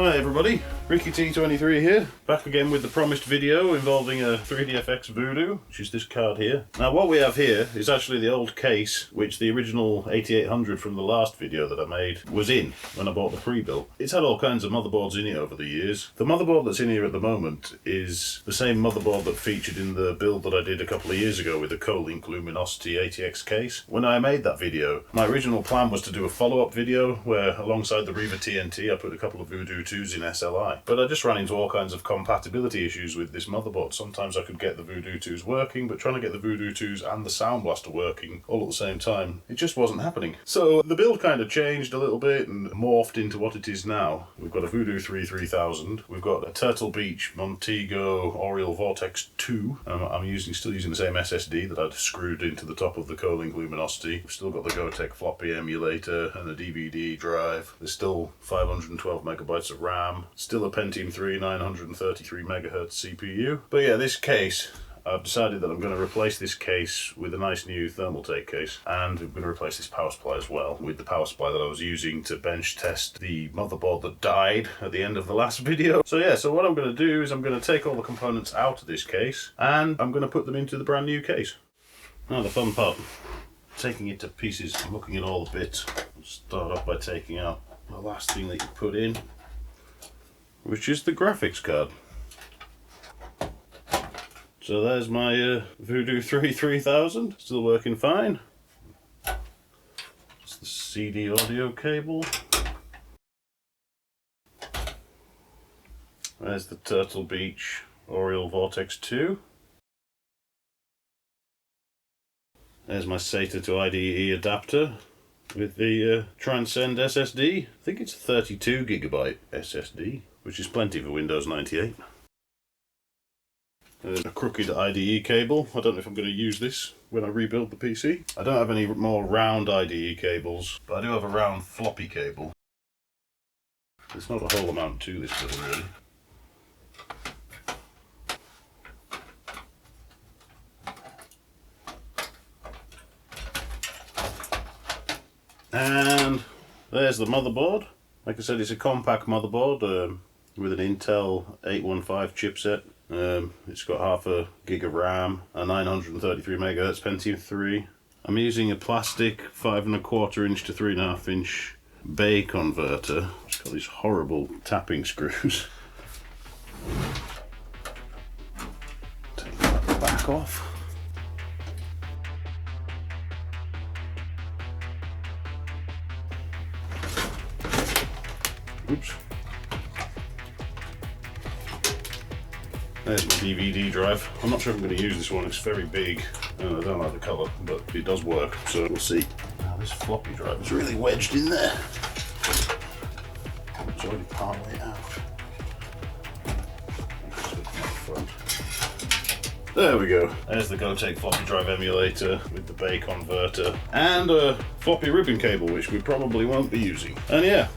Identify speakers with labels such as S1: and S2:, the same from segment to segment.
S1: Hi everybody, Ricky T23 here, back again with the promised video involving a 3DFX Voodoo, which is this card here. Now what we have here is actually the old case which the original 8800 from the last video that I made was in when I bought the pre-built. It's had all kinds of motherboards in it over the years. The motherboard that's in here at the moment is the same motherboard that featured in the build that I did a couple of years ago with the Colink Luminosity ATX case. When I made that video, my original plan was to do a follow-up video where alongside the Riva TNT I put a couple of Voodoo 2s in SLI. But I just ran into all kinds of compatibility issues with this motherboard. Sometimes I could get the Voodoo 2s working, but trying to get the Voodoo 2s and the Sound Blaster working all at the same time, it just wasn't happening. So the build kind of changed a little bit and morphed into what it is now. We've got a Voodoo 3 3000, we've got a Turtle Beach Montego Aureal Vortex 2. I'm still using the same SSD that I'd screwed into the top of the Colink Luminosity. We've still got the Gotek floppy emulator and a DVD drive. There's still 512 megabytes of RAM. Still a Pentium III 933 megahertz CPU. But yeah, this case, I've decided that I'm going to replace this case with a nice new Thermaltake case, and I'm going to replace this power supply as well with the power supply that I was using to bench test the motherboard that died at the end of the last video. So yeah, so what I'm going to do is I'm going to take all the components out of this case and I'm going to put them into the brand new case. Now the fun part, taking it to pieces, looking at all the bits. I'll start off by taking out the last thing that you put in, which is the graphics card. So there's my Voodoo 3 3000, still working fine. It's the CD audio cable. There's the Turtle Beach Aureal Vortex 2. There's my SATA to IDE adapter with the Transcend SSD. I think it's a 32 gigabyte SSD, which is plenty for Windows 98. There's a crooked IDE cable. I don't know if I'm going to use this when I rebuild the PC. I don't have any more round IDE cables, but I do have a round floppy cable. There's not a whole amount to this build really. And there's the motherboard. Like I said, it's a compact motherboard with an Intel 815 chipset. It's got half a gig of RAM, a 933 megahertz Pentium III. I'm using a plastic 5 1/4 inch to 3 1/2 inch bay converter. It's got these horrible tapping screws. Take that back off. Oops. There's my DVD drive. I'm not sure if I'm going to use this one, it's very big and I don't like the colour, but it does work, so we'll see. Now this floppy drive is really wedged in there. It's already partway out. There we go. There's the Gotek floppy drive emulator with the bay converter and a floppy ribbon cable, which we probably won't be using. And yeah,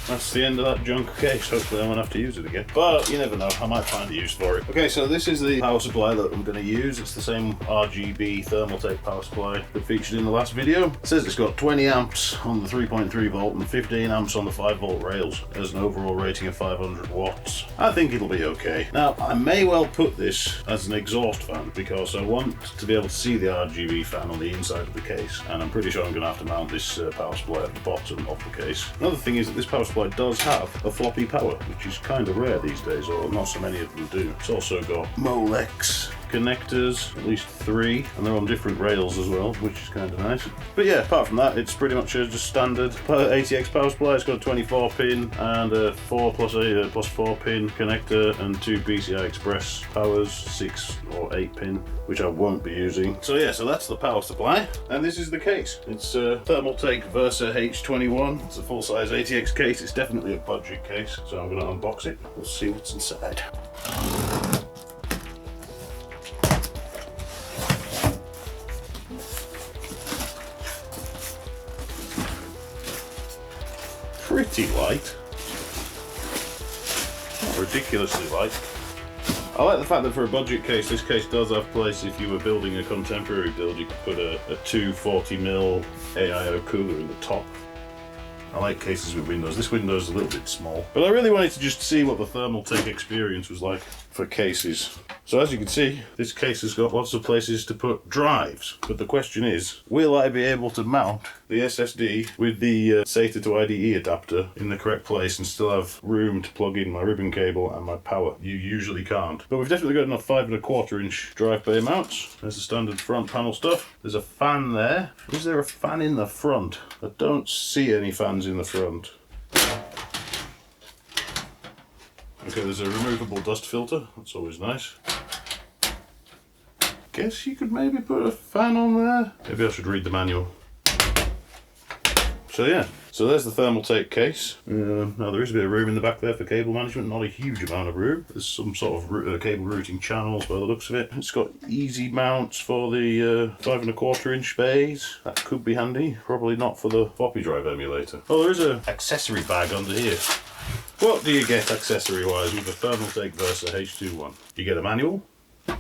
S1: that's the end of that junk case. Hopefully I won't have to use it again. But you never know, I might find a use for it. Okay, so this is the power supply that I'm going to use. It's the same RGB Thermaltake power supply that featured in the last video. It says it's got 20 amps on the 3.3 volt and 15 amps on the 5 volt rails. There's an overall rating of 500 watts. I think it'll be okay. Now, I may well put this as an exhaust fan because I want to be able to see the RGB fan on the inside of the case. And I'm pretty sure I'm going to have to mount this power supply at the bottom of the case. Another thing is that this power supply does have a floppy power, which is kind of rare these days, or not so many of them do. It's also got Molex connectors, at least 3, and they're on different rails as well, which is kind of nice. But yeah, apart from that, it's pretty much a just standard ATX power supply. It's got a 24 pin and a 4 plus 4 pin connector and 2 PCI Express powers, 6 or 8 pin, which I won't be using. So yeah, so that's the power supply, and this is the case. It's a Thermaltake Versa H21. It's a full-size ATX case. It's definitely a budget case, so I'm going to unbox it. We'll see what's inside. Pretty light. Not ridiculously light. I like the fact that for a budget case, this case does have place if you were building a contemporary build. You could put a 240mm AIO cooler in the top. I like cases with windows. This window is a little bit small, but I really wanted to just see what the Thermaltake experience was like for cases. So as you can see, this case has got lots of places to put drives, but the question is, will I be able to mount the SSD with the SATA to IDE adapter in the correct place and still have room to plug in my ribbon cable and my power? You usually can't. But we've definitely got enough 5 1/4 inch drive bay mounts. There's the standard front panel stuff. There's a fan there. Is there a fan in the front? I don't see any fans in the front. Okay, there's a removable dust filter. That's always nice. Guess you could maybe put a fan on there. Maybe I should read the manual. So yeah, so there's the Thermaltake case. Now there is a bit of room in the back there for cable management, not a huge amount of room. There's some sort of cable routing channels by the looks of it. It's got easy mounts for the 5 1/4 inch bays. That could be handy. Probably not for the floppy drive emulator. Oh, there is an accessory bag under here. What do you get accessory-wise with the Thermaltake Versa H21? You get a manual,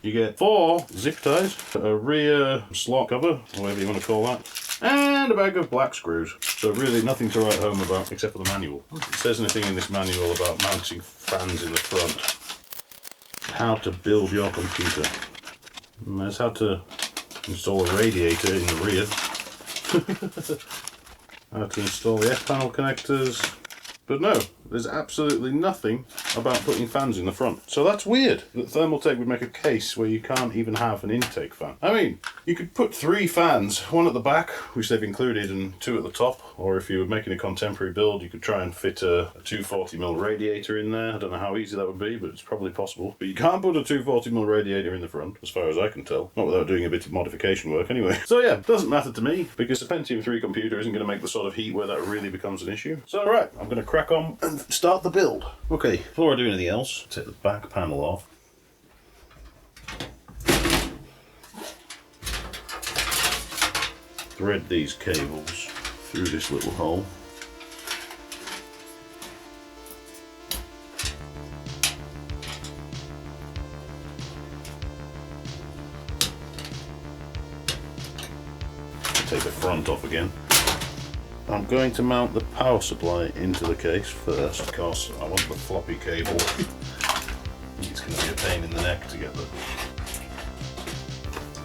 S1: you get 4 zip ties, a rear slot cover, or whatever you want to call that, and a bag of black screws. So really nothing to write home about except for the manual. It says anything in this manual about mounting fans in the front. How to build your computer. And there's how to install a radiator in the rear. How to install the F-panel connectors. But no, there's absolutely nothing about putting fans in the front. So that's weird that Thermaltake would make a case where you can't even have an intake fan. I mean, you could put 3 fans, 1 at the back, which they've included, and 2 at the top. Or if you were making a contemporary build, you could try and fit a 240mm radiator in there. I don't know how easy that would be, but it's probably possible. But you can't put a 240mm radiator in the front, as far as I can tell. Not without doing a bit of modification work anyway. So yeah, doesn't matter to me, because the Pentium III computer isn't going to make the sort of heat where that really becomes an issue. So right, I'm going to crack on and start the build. Okay, before I do anything else, take the back panel off. Thread these cables through this little hole. Take the front off again. I'm going to mount the power supply into the case first because I want the floppy cable. It's going to be a pain in the neck to get the...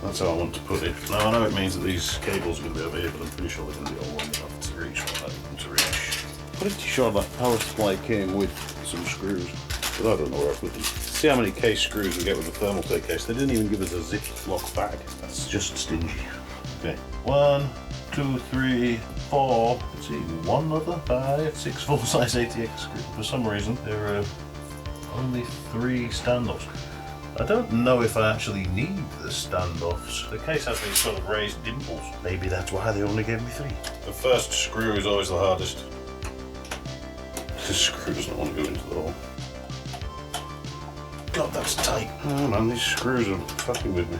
S1: That's how I want to put it. Now I know it means that these cables are going to be over here, but I'm pretty sure they're going to be all long enough to reach what I want them to reach. Pretty sure that power supply came with some screws, but I don't know where I put them. See how many case screws we get with the Thermaltake case. They didn't even give us a Ziploc bag. That's just stingy. Okay, 1, 2, 3, 4, let's see, 1 other, 5, 6 full-size ATX screws. For some reason, there are only 3 standoffs. I don't know if I actually need the standoffs. The case has these sort of raised dimples. Maybe that's why they only gave me 3. The first screw is always the hardest. This screw doesn't want to go into the hole. God, that's tight. Oh man, these screws are fucking with me.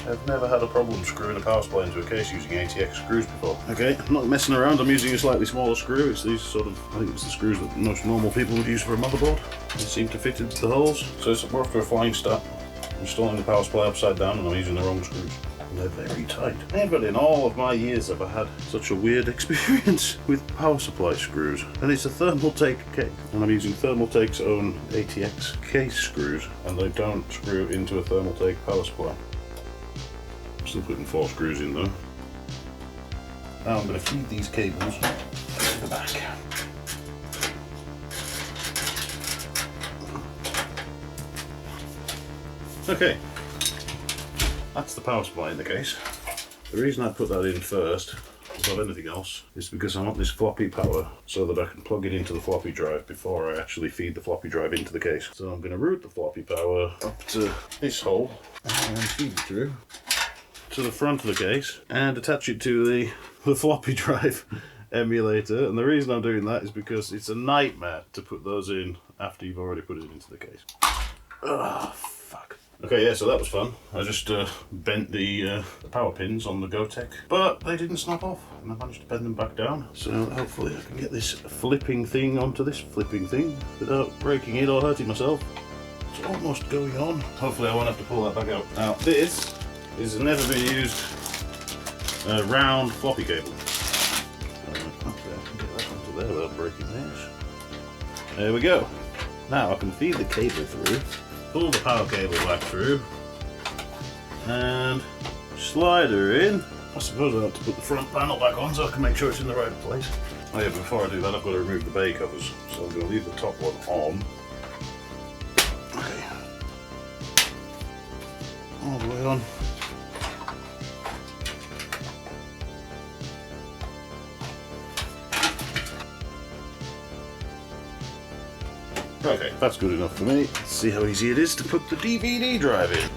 S1: I've never had a problem screwing a power supply into a case using ATX screws before. Okay, I'm not messing around, I'm using a slightly smaller screw. It's these sort of, I think it's the screws that most normal people would use for a motherboard. They seem to fit into the holes. So we're off to a flying start. I'm installing the power supply upside down and I'm using the wrong screws. And they're very tight. Never in all of my years have I had such a weird experience with power supply screws. And it's a Thermaltake case. And I'm using Thermaltake's own ATX case screws. And they don't screw into a Thermaltake power supply. Still putting 4 screws in though. Now I'm going to feed these cables to the back. Okay, that's the power supply in the case. The reason I put that in first, above anything else, is because I want this floppy power so that I can plug it into the floppy drive before I actually feed the floppy drive into the case. So I'm going to route the floppy power up to this hole and feed it through to the front of the case and attach it to the floppy drive emulator. And the reason I'm doing that is because it's a nightmare to put those in after you've already put it into the case. Oh, fuck. Okay, yeah, so that was fun. I just bent the power pins on the Gotek, but they didn't snap off, and I managed to bend them back down. So hopefully I can get this flipping thing onto this flipping thing without breaking it or hurting myself. It's almost going on. Hopefully I won't have to pull that back out. Now, this is a never been used round floppy cable. Okay, I can get that onto without breaking this. There we go. Now I can feed the cable through, pull the power cable back through, and slide her in. I suppose I have to put the front panel back on so I can make sure it's in the right place. Oh yeah, before I do that I've got to remove the bay covers. So I'm going to leave the top one on. Okay. All the way on. Okay, that's good enough for me. Let's see how easy it is to put the DVD drive in.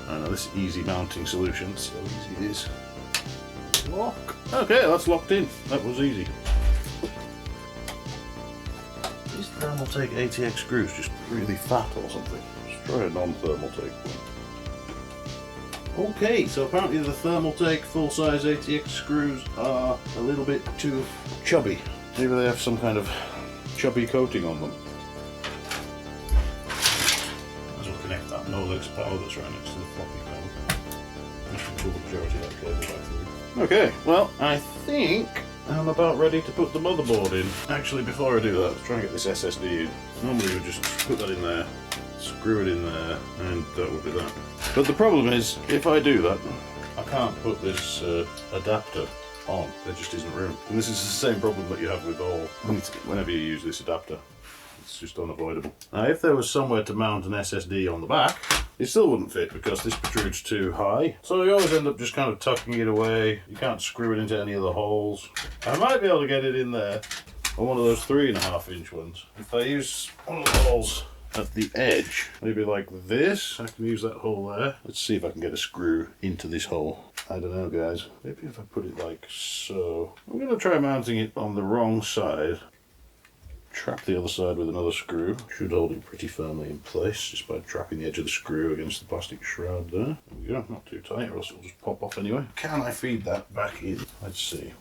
S1: I know this is easy mounting solution. Let's see how easy it is. Lock. Okay, that's locked in. That was easy. These Thermaltake ATX screws just really fat or something. Let's try a non-Thermaltake one. Okay, so apparently the Thermaltake full-size ATX screws are a little bit too chubby. Maybe they have some kind of chubby coating on them. Might as well connect that Molex power that's right next to the floppy power. I should pull the majority of that cable back through. Okay, well, I think I'm about ready to put the motherboard in. Actually, before I do that, let's try and get this SSD in. Normally we just put that in there, screw it in there, and that would be that. But the problem is, if I do that, I can't put this adapter on. There just isn't room. And this is the same problem that you have with all, whenever you use this adapter. It's just unavoidable. Now if there was somewhere to mount an SSD on the back, it still wouldn't fit because this protrudes too high. So you always end up just kind of tucking it away. You can't screw it into any of the holes. I might be able to get it in there on one of those 3.5-inch ones. If I use one of the holes at the edge, maybe like this, I can use that hole there. Let's see if I can get a screw into this hole. I don't know, guys. Maybe if I put it like so. I'm going to try mounting it on the wrong side. Trap the other side with another screw. Should hold it pretty firmly in place just by trapping the edge of the screw against the plastic shroud there. There we go. Not too tight or else it'll just pop off anyway. Can I feed that back in? Let's see.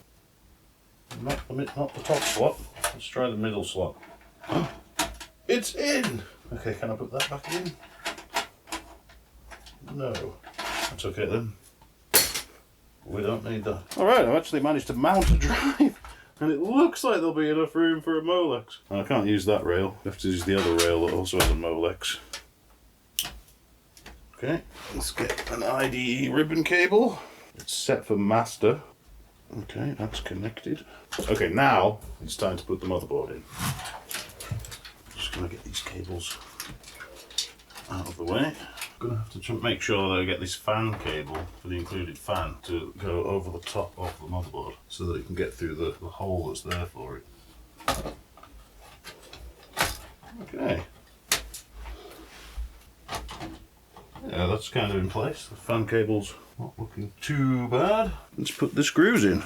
S1: Not the top slot. Let's try the middle slot. Oh, it's in! Okay, can I put that back in? No. That's okay then. We don't need that. Alright, I've actually managed to mount a drive. And it looks like there'll be enough room for a Molex. I can't use that rail. I have to use the other rail that also has a Molex. Okay, let's get an IDE ribbon cable. It's set for master. Okay, that's connected. Okay, now it's time to put the motherboard in. Just gonna get these cables out of the way. I'm going to have to make sure that I get this fan cable for the included fan to go over the top of the motherboard so that it can get through the hole that's there for it. Okay. Yeah, that's kind of in place. The fan cable's not looking too bad. Let's put the screws in.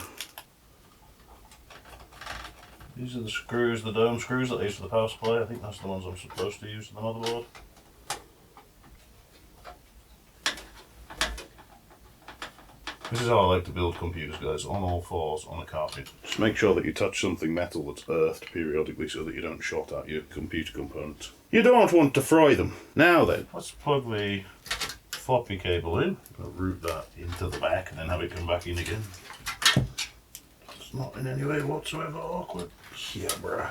S1: These are the screws, the dome screws that I use for the power supply. I think that's the ones I'm supposed to use for the motherboard. This is how I like to build computers, guys, on all fours on a carpet. Just make sure that you touch something metal that's earthed periodically so that you don't short out your computer components. You don't want to fry them. Now then, let's plug the floppy cable in. I'll route that into the back and then have it come back in again. It's not in any way whatsoever awkward. Yeah, bruh.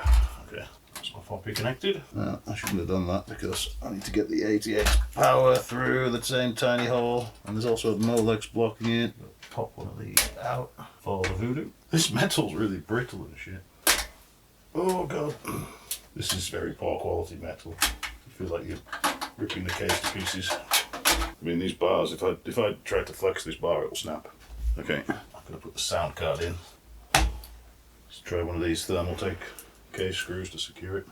S1: Okay. That's my floppy connected. I shouldn't have done that because I need to get the ATX power through the same tiny hole, and there's also a Molex blocking it. Pop one of these out for the Voodoo. This metal's really brittle and shit. Oh god. This is very poor quality metal. You feel like you're ripping the case to pieces. I mean, these bars, if I try to flex this bar, it'll snap. Okay, I'm gonna put the sound card in. Let's try one of these Thermaltake case screws to secure it.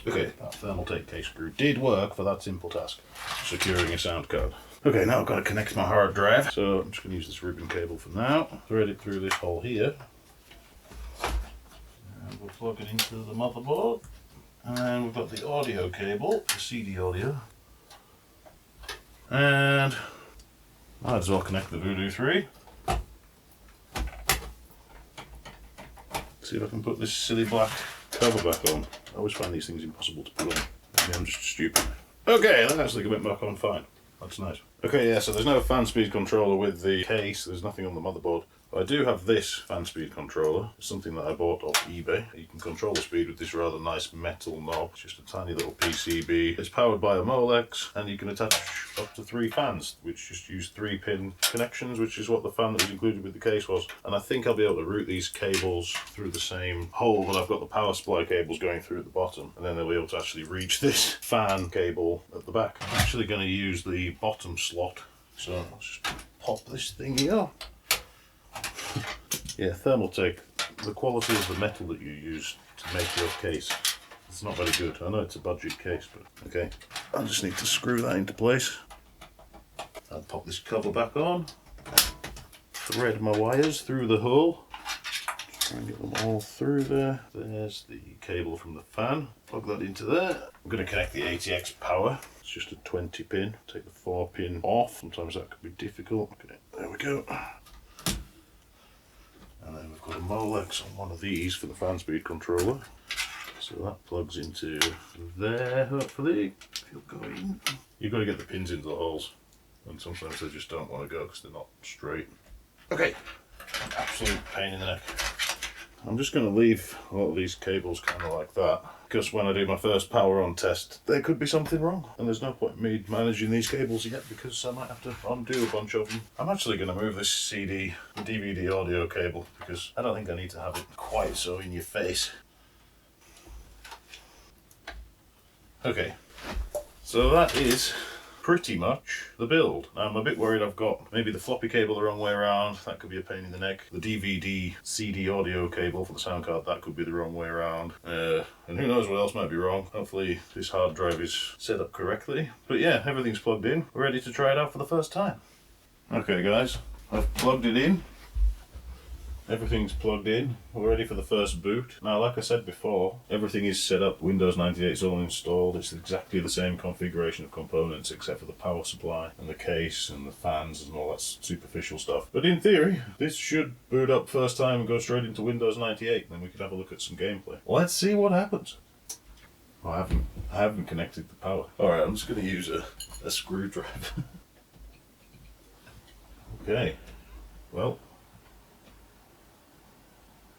S1: Okay, that Thermaltake case screw did work for that simple task, securing a sound card. Okay, now I've got to connect my hard drive, so I'm just going to use this ribbon cable for now. Thread it through this hole here. And we'll plug it into the motherboard. And we've got the audio cable, the CD audio. And might as well connect the Voodoo 3. See if I can put this silly black cover back on. I always find these things impossible to put on. Maybe I'm just stupid. Okay, that actually went back on fine. That's nice. Okay, yeah, so there's no fan speed controller with the case. There's nothing on the motherboard. I do have this fan speed controller, something that I bought off eBay. You can control the speed with this rather nice metal knob. It's just a tiny little PCB. It's powered by a Molex, and you can attach up to 3 fans, which just use 3-pin connections, which is what the fan that was included with the case was. And I think I'll be able to route these cables through the same hole that I've got the power supply cables going through at the bottom, and then they'll be able to actually reach this fan cable at the back. I'm actually going to use the bottom slot, so let's just pop this thing here. Yeah, Thermaltake, the quality of the metal that you use to make your case, it's not very good. I know it's a budget case, but okay. I just need to screw that into place. I'll pop this cover back on, thread my wires through the hole, try and get them all through there. There's the cable from the fan, plug that into there. I'm going to connect the ATX power. It's just a 20 pin, take the 4 pin off, sometimes that could be difficult. Okay, there we go. And then we've got a Molex on one of these for the fan speed controller. So that plugs into there, hopefully. If you're going, you've got to get the pins into the holes, and sometimes they just don't want to go because they're not straight. Okay, absolute pain in the neck. I'm just going to leave a lot of these cables kind of like that, because when I do my first power on test, there could be something wrong, and there's no point in me managing these cables yet because I might have to undo a bunch of them. I'm actually going to move this CD DVD audio cable because I don't think I need to have it quite so in your face. Okay, so that is pretty much the build. Now I'm a bit worried I've got maybe the floppy cable the wrong way around. That could be a pain in the neck. The DVD CD audio cable for the sound card, that could be the wrong way around. And who knows what else might be wrong. Hopefully this hard drive is set up correctly. But yeah, everything's plugged in. We're ready to try it out for the first time. Okay guys, I've plugged it in. Everything's plugged in, we're ready for the first boot. Now like I said before, everything is set up, Windows 98 is all installed, it's exactly the same configuration of components except for the power supply and the case and the fans and all that superficial stuff. But in theory, this should boot up first time and go straight into Windows 98, and then we can have a look at some gameplay. Let's see what happens. Oh, I haven't connected the power. Alright, I'm just going to use a screwdriver. Okay, well,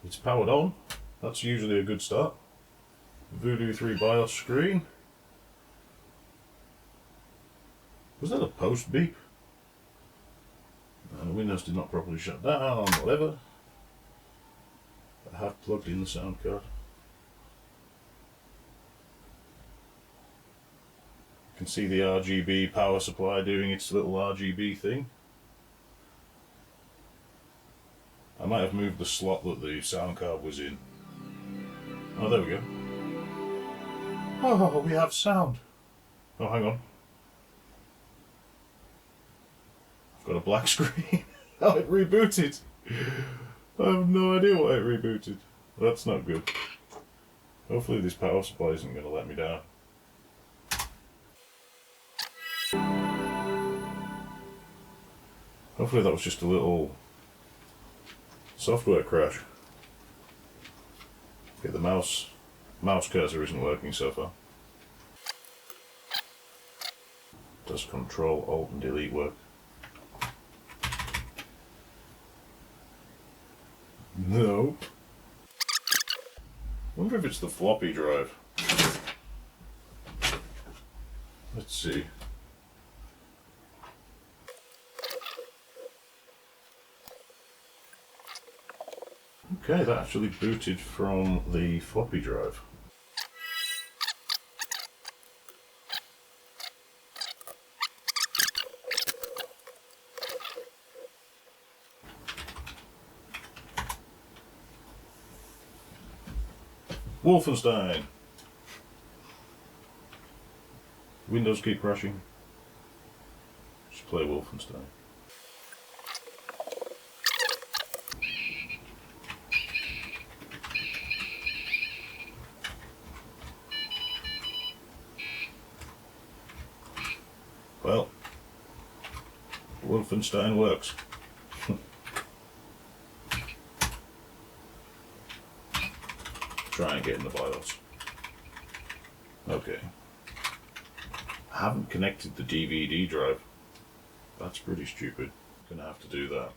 S1: it's powered on. That's usually a good start. Voodoo 3 BIOS screen. Was that a post beep? Windows did not properly shut down, whatever. I have plugged in the sound card. You can see the RGB power supply doing its little RGB thing. I might have moved the slot that the sound card was in. Oh, there we go. Oh, we have sound. Oh, hang on. I've got a black screen. Oh, it rebooted. I have no idea why it rebooted. That's not good. Hopefully this power supply isn't going to let me down. Hopefully that was just a little software crash. Okay, the mouse cursor isn't working so far. Does Control, Alt and Delete work? Nope. Wonder if it's the floppy drive. Let's see. Okay, that actually booted from the floppy drive. Wolfenstein! Windows keep crashing. Just play Wolfenstein. Well, Wolfenstein works. Try and get in the BIOS. Okay. I haven't connected the DVD drive. That's pretty stupid. Gonna have to do that.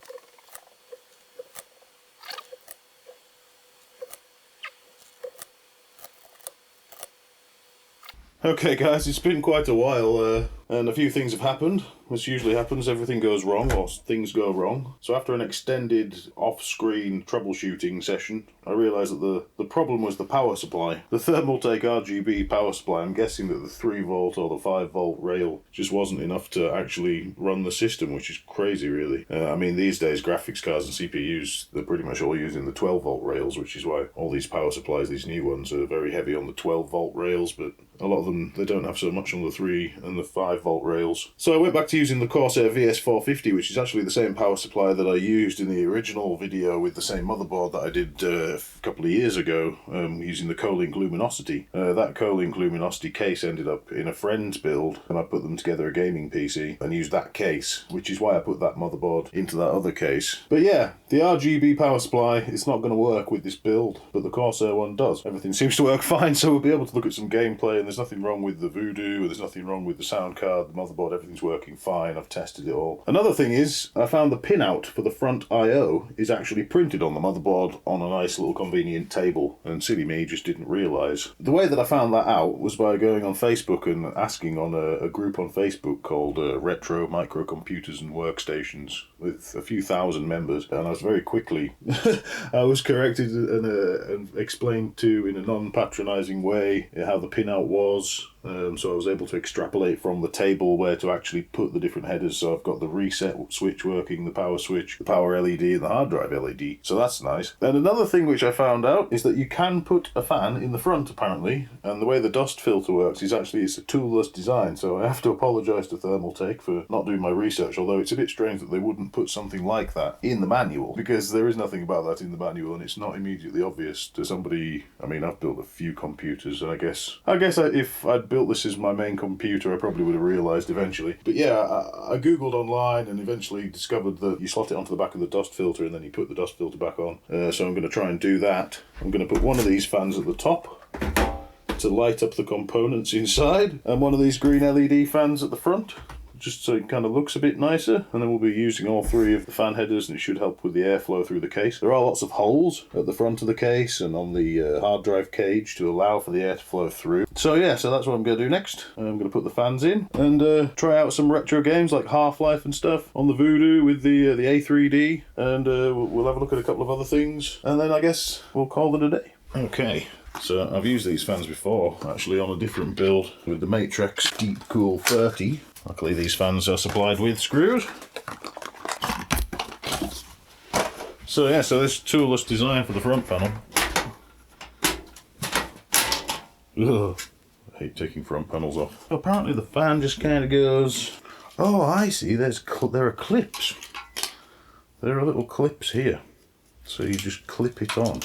S1: Okay guys, it's been quite a while and a few things have happened. This usually happens, everything goes wrong or things go wrong. So after an extended off-screen troubleshooting session, I realised that the problem was the power supply. The Thermaltake RGB power supply, I'm guessing that the 3 volt or the 5 volt rail just wasn't enough to actually run the system, which is crazy really. I mean, these days graphics cards and CPUs, they're pretty much all using the 12 volt rails, which is why all these power supplies, these new ones, are very heavy on the 12 volt rails, but a lot of them, they don't have so much on the 3 and the 5 volt rails. So I went back to using the Corsair VS450, which is actually the same power supply that I used in the original video with the same motherboard that I did a couple of years ago, using the Colink Luminosity. That Colink Luminosity case ended up in a friend's build, and I put them together a gaming PC and used that case, which is why I put that motherboard into that other case. But yeah, the RGB power supply, it's not going to work with this build, but the Corsair one does. Everything seems to work fine, so we'll be able to look at some gameplay, and there's nothing wrong with the Voodoo, there's nothing wrong with the sound card, the motherboard, everything's working fine. I've tested it all. Another thing is, I found the pinout for the front I/O is actually printed on the motherboard on a nice little convenient table, and silly me just didn't realise. The way that I found that out was by going on Facebook and asking on a group on Facebook called Retro Microcomputers and Workstations with a few thousand members, and I was very quickly I was corrected and explained to in a non-patronising way how the pinout was. So I was able to extrapolate from the table where to actually put the different headers. So I've got the reset switch working, the power switch, the power LED, and the hard drive LED. So that's nice. And another thing which I found out is that you can put a fan in the front apparently, and the way the dust filter works is actually it's a toolless design. So I have to apologise to Thermaltake for not doing my research, although it's a bit strange that they wouldn't put something like that in the manual, because there is nothing about that in the manual and it's not immediately obvious to somebody. I mean, I've built a few computers, and I guess if I'd built this as my main computer, I probably would have realised eventually. But yeah, I googled online and eventually discovered that you slot it onto the back of the dust filter and then you put the dust filter back on. So I'm going to try and do that. I'm going to put one of these fans at the top to light up the components inside, and one of these green LED fans at the front, just so it kind of looks a bit nicer. And then we'll be using all 3 of the fan headers, and it should help with the airflow through the case. There are lots of holes at the front of the case and on the hard drive cage to allow for the air to flow through. So yeah, so that's what I'm going to do next. I'm going to put the fans in and try out some retro games like Half-Life and stuff on the Voodoo with the A3D, and we'll have a look at a couple of other things, and then I guess we'll call it a day. Okay. So I've used these fans before, actually on a different build with the Matrix Deep Cool 30. Luckily these fans are supplied with screws. So yeah, so this toolless design for the front panel. Ugh, I hate taking front panels off. Apparently the fan just kind of goes... Oh, I see, there are clips. There are little clips here. So you just clip it on.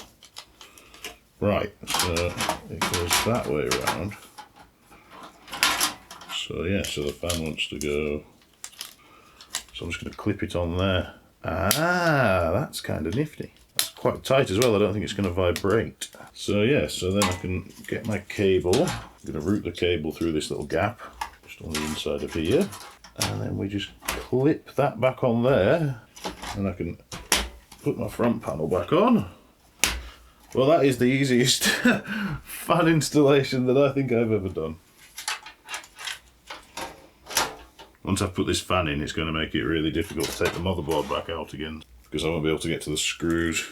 S1: Right, so it goes that way around. So yeah, so the fan wants to go. So I'm just going to clip it on there. Ah, that's kind of nifty. That's quite tight as well. I don't think it's going to vibrate. So yeah, so then I can get my cable. I'm going to route the cable through this little gap, just on the inside of here. And then we just clip that back on there. And I can put my front panel back on. Well, that is the easiest fan installation that I think I've ever done. Once I've put this fan in, it's going to make it really difficult to take the motherboard back out again, because I won't be able to get to the screws.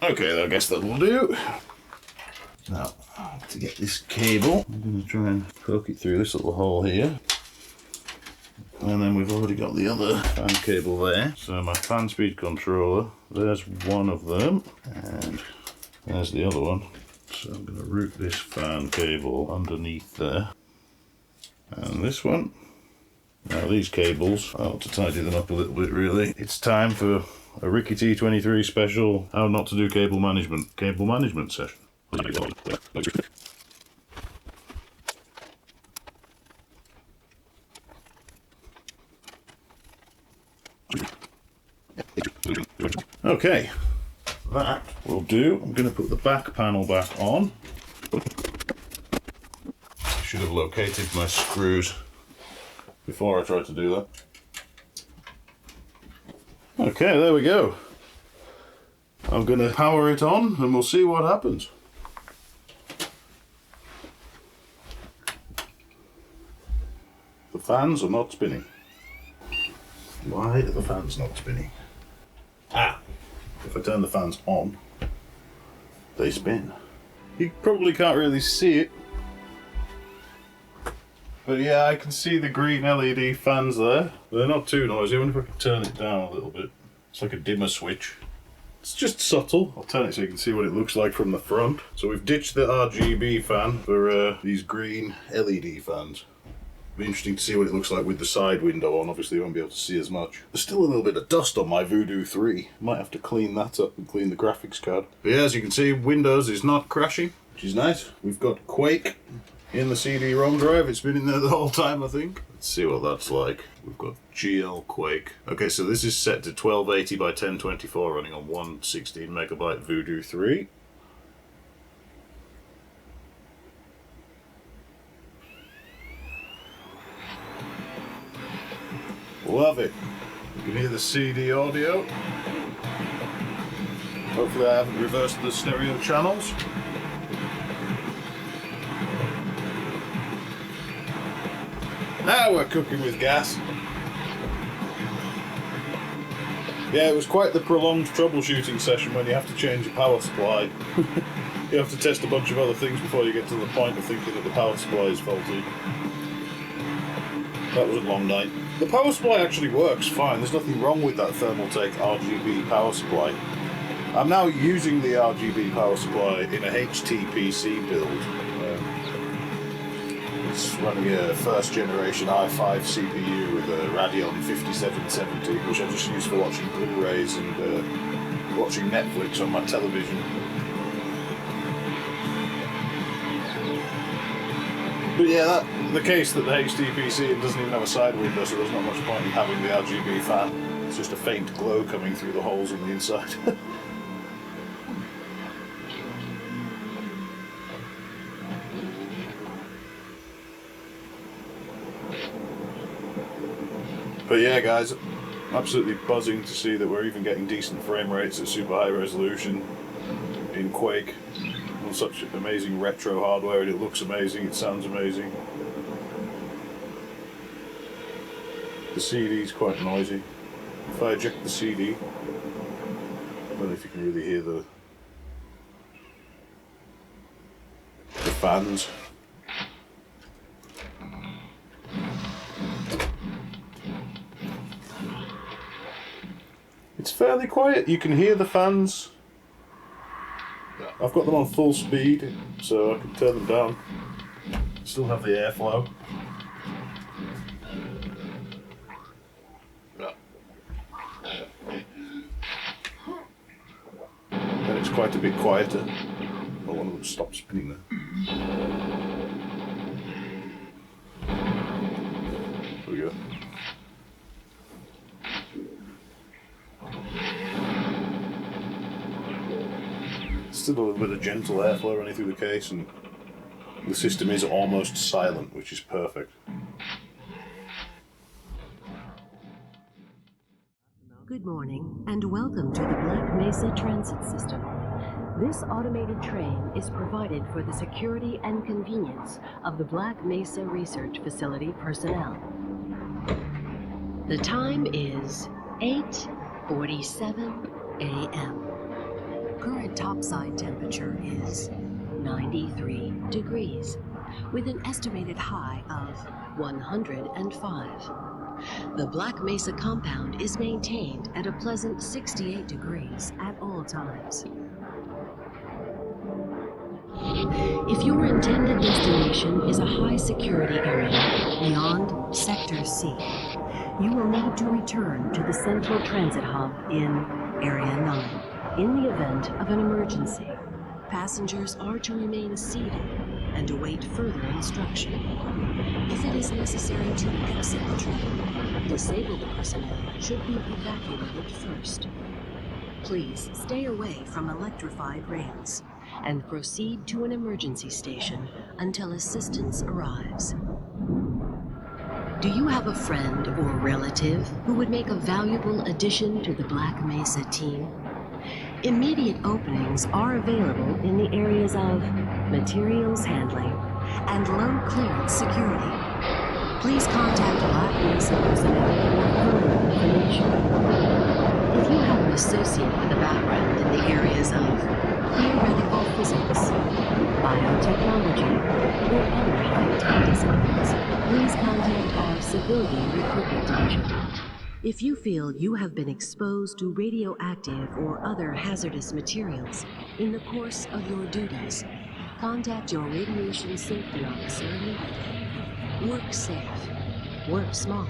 S1: Okay, I guess that will do. Now, to get this cable, I'm going to try and poke it through this little hole here. And then we've already got the other fan cable there. So my fan speed controller, there's one of them, and there's the other one. So I'm going to route this fan cable underneath there. And this one. Now these cables, I want to tidy them up a little bit really. It's time for a Ricky T23 special how not to do cable management session. Okay, that will do. I'm going to put the back panel back on. Should have located my screws before I tried to do that. Okay, there we go. I'm going to power it on and we'll see what happens. The fans are not spinning. Why are the fans not spinning? Ah! If I turn the fans on, they spin. You probably can't really see it. But yeah, I can see the green LED fans there. They're not too noisy. I wonder if I can turn it down a little bit. It's like a dimmer switch. It's just subtle. I'll turn it so you can see what it looks like from the front. So we've ditched the RGB fan for these green LED fans. It'll be interesting to see what it looks like with the side window on. Obviously you won't be able to see as much. There's still a little bit of dust on my Voodoo 3. Might have to clean that up and clean the graphics card. But yeah, as you can see, Windows is not crashing, which is nice. We've got Quake in the CD-ROM drive. It's been in there the whole time, I think. Let's see what that's like. We've got GL Quake. Okay, so this is set to 1280 by 1024 running on one 16 megabyte Voodoo 3. Love it. You can hear the CD audio. Hopefully I haven't reversed the stereo channels. Now we're cooking with gas. Yeah, it was quite the prolonged troubleshooting session when you have to change a power supply. You have to test a bunch of other things before you get to the point of thinking that the power supply is faulty. That was a long night. The power supply actually works fine. There's nothing wrong with that Thermaltake RGB power supply. I'm now using the RGB power supply in a HTPC build. It's running a first generation i5 CPU with a Radeon 5770, which I just use for watching Blu-rays and watching Netflix on my television. But yeah, the case that the HTPC it doesn't even have a side window, so there's not much point in having the RGB fan. It's just a faint glow coming through the holes on the inside. But yeah, guys, absolutely buzzing to see that we're even getting decent frame rates at super high resolution in Quake. On such amazing retro hardware, and it looks amazing, it sounds amazing. The CD is quite noisy. If I eject the CD, I don't know if you can really hear the fans. It's fairly quiet, you can hear the fans. I've got them on full speed, so I can turn them down. Still have the airflow. And it's quite a bit quieter. I want to stop spinning there. There we go. Still a little bit of gentle airflow running through the case, and the system is almost silent, which is perfect.
S2: Good morning, and welcome to the Black Mesa Transit System. This automated train is provided for the security and convenience of the Black Mesa Research Facility personnel. The time is 8:47 a.m. Current topside temperature is 93 degrees, with an estimated high of 105. The Black Mesa compound is maintained at a pleasant 68 degrees at all times. If your intended destination is a high security area beyond Sector C, you will need to return to the Central Transit Hub in Area 9. In the event of an emergency, passengers are to remain seated and await further instruction. If it is necessary to exit the train, disabled personnel should be evacuated first. Please stay away from electrified rails and proceed to an emergency station until assistance arrives. Do you have a friend or relative who would make a valuable addition to the Black Mesa team? Immediate openings are available in the areas of materials handling and low clearance security. Please contact Black Mesa personnel for further information. If you have an associate with a background in the areas of theoretical physics, biotechnology, or other high-tech disciplines, please contact our Civilian Recruitment Division. If you feel you have been exposed to radioactive or other hazardous materials in the course of your duties, contact your radiation safety officer immediately. Work safe. Work smart.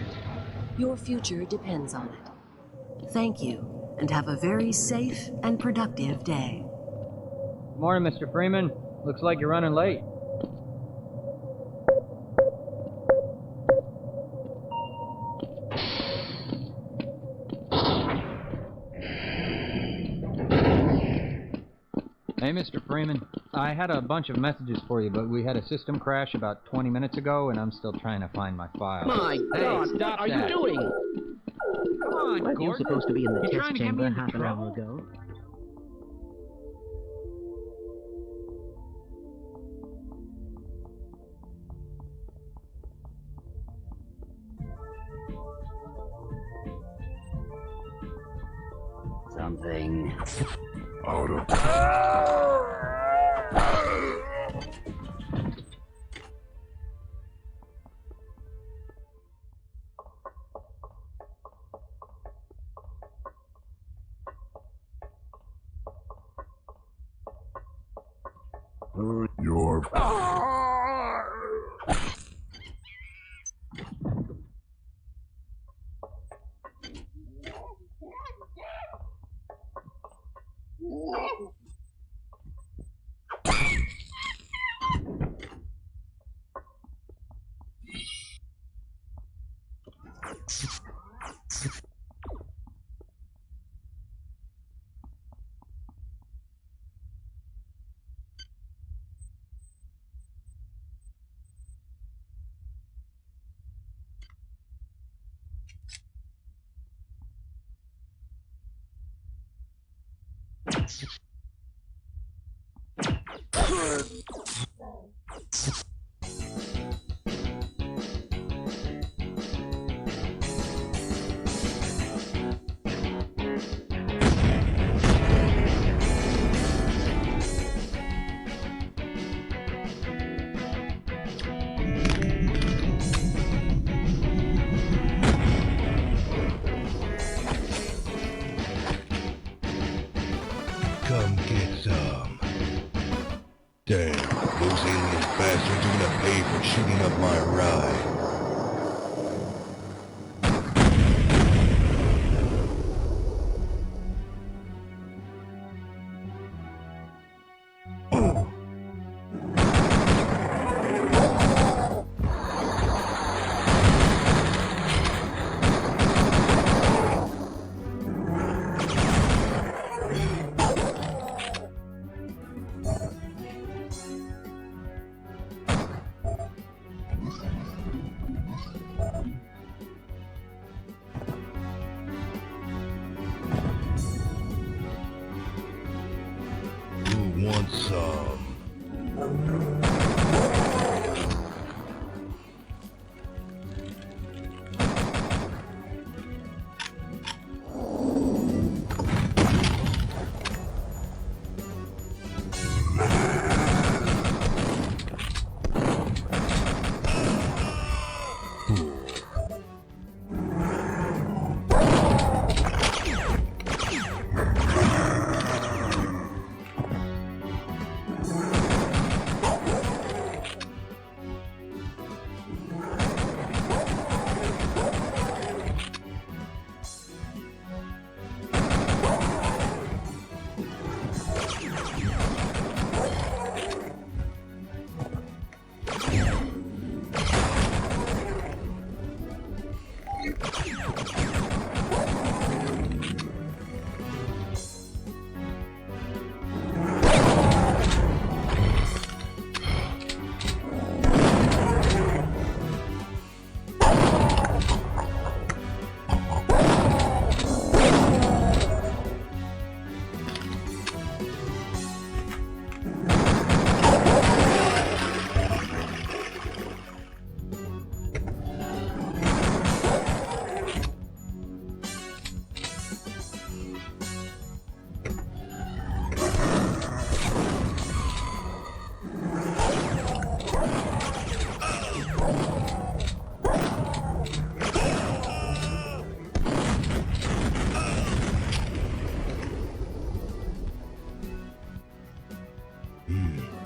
S2: Your future depends on it. Thank you, and have a very safe and productive day.
S3: Morning, Mr. Freeman. Looks like you're running late. Hey, Mr. Freeman. I had a bunch of messages for you, but we had a system crash about 20 minutes ago, and I'm still trying to find my file.
S4: My God,
S3: stop
S4: what are
S3: that.
S4: you doing?
S3: Come on,
S4: What?
S3: Gordon.
S4: You're supposed to be in the
S3: You
S4: test
S3: trying to get
S4: chamber
S3: me into
S4: half an hour
S3: trouble?
S4: ago. Something
S5: out of your come get some. Damn, those alien bastards are gonna pay for shooting up my ride. Who wants some?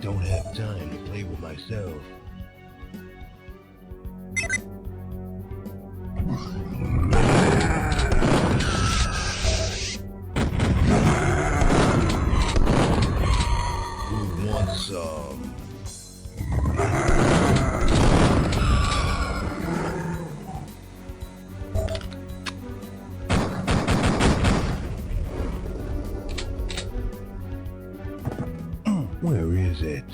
S5: don't have time to play with myself. Who wants some? Where is it?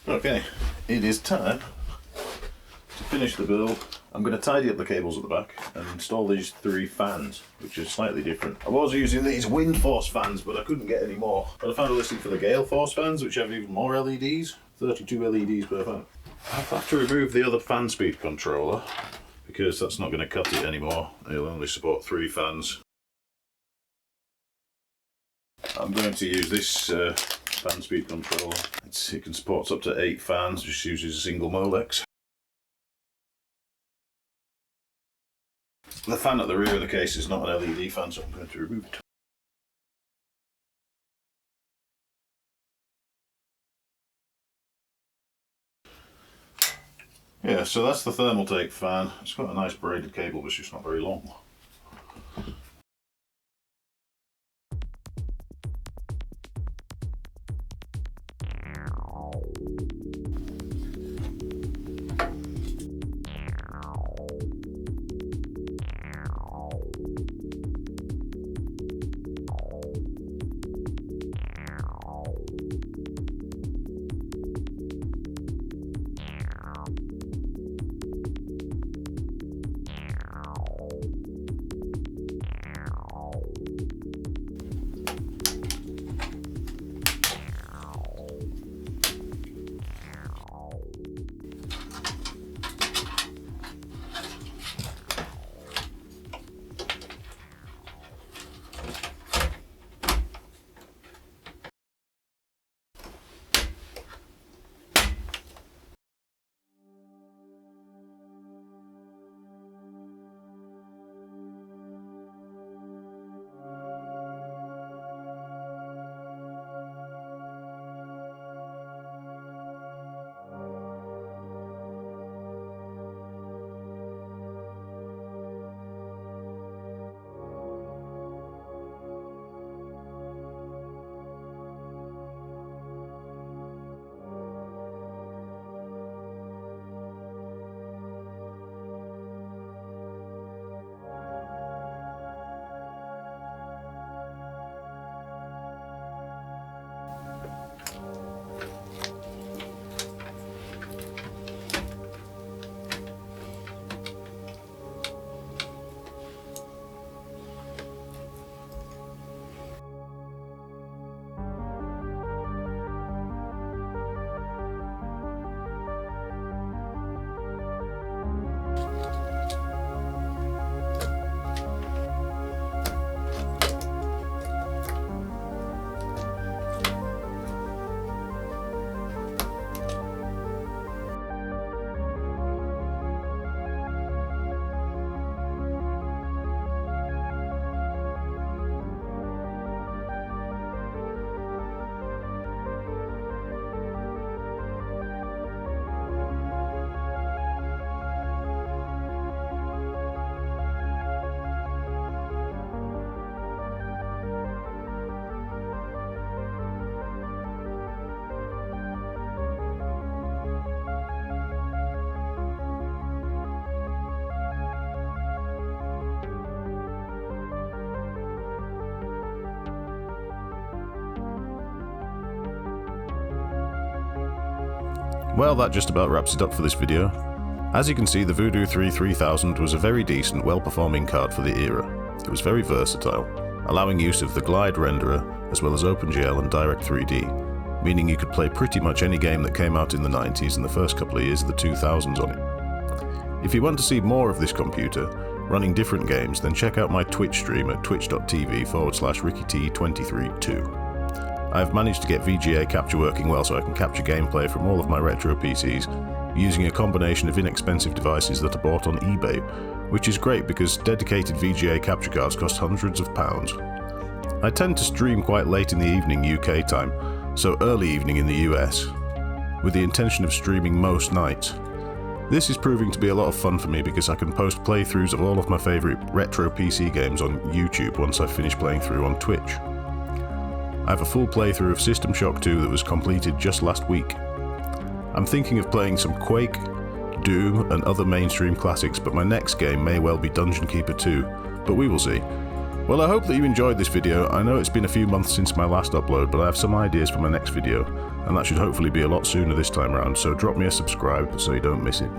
S1: Okay, it is time to finish the build. I'm going to tidy up the cables at the back and install these 3 fans, which is slightly different. I was using these wind force fans, but I couldn't get any more. But I found a listing for the gale force fans, which have even more LEDs, 32 LEDs per fan. I'll have to remove the other fan speed controller, because that's not going to cut it anymore. It'll only support 3 fans. I'm going to use this fan speed controller. It can support up to 8 fans, just uses a single Molex. The fan at the rear of the case is not an LED fan, so I'm going to remove it. Yeah, so that's the Thermaltake fan. It's got a nice braided cable, but it's just not very long. Well, that just about wraps it up for this video. As you can see, the Voodoo 3 3000 was a very decent, well-performing card for the era. It was very versatile, allowing use of the Glide renderer as well as OpenGL and Direct3D, meaning you could play pretty much any game that came out in the 90s and the first couple of years of the 2000s on it. If you want to see more of this computer, running different games, then check out my Twitch stream at twitch.tv/RickyT232. I have managed to get VGA capture working well so I can capture gameplay from all of my retro PCs using a combination of inexpensive devices that are bought on eBay, which is great because dedicated VGA capture cards cost hundreds of pounds. I tend to stream quite late in the evening UK time, so early evening in the US, with the intention of streaming most nights. This is proving to be a lot of fun for me because I can post playthroughs of all of my favourite retro PC games on YouTube once I've finished playing through on Twitch. I have a full playthrough of System Shock 2 that was completed just last week. I'm thinking of playing some Quake, Doom and other mainstream classics, but my next game may well be Dungeon Keeper 2, but we will see. Well, I hope that you enjoyed this video. I know it's been a few months since my last upload, but I have some ideas for my next video, and that should hopefully be a lot sooner this time around, so drop me a subscribe so you don't miss it.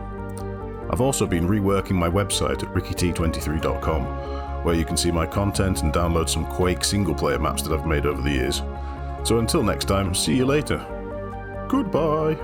S1: I've also been reworking my website at rickyt23.com, where you can see my content and download some Quake single-player maps that I've made over the years. So until next time, see you later. Goodbye!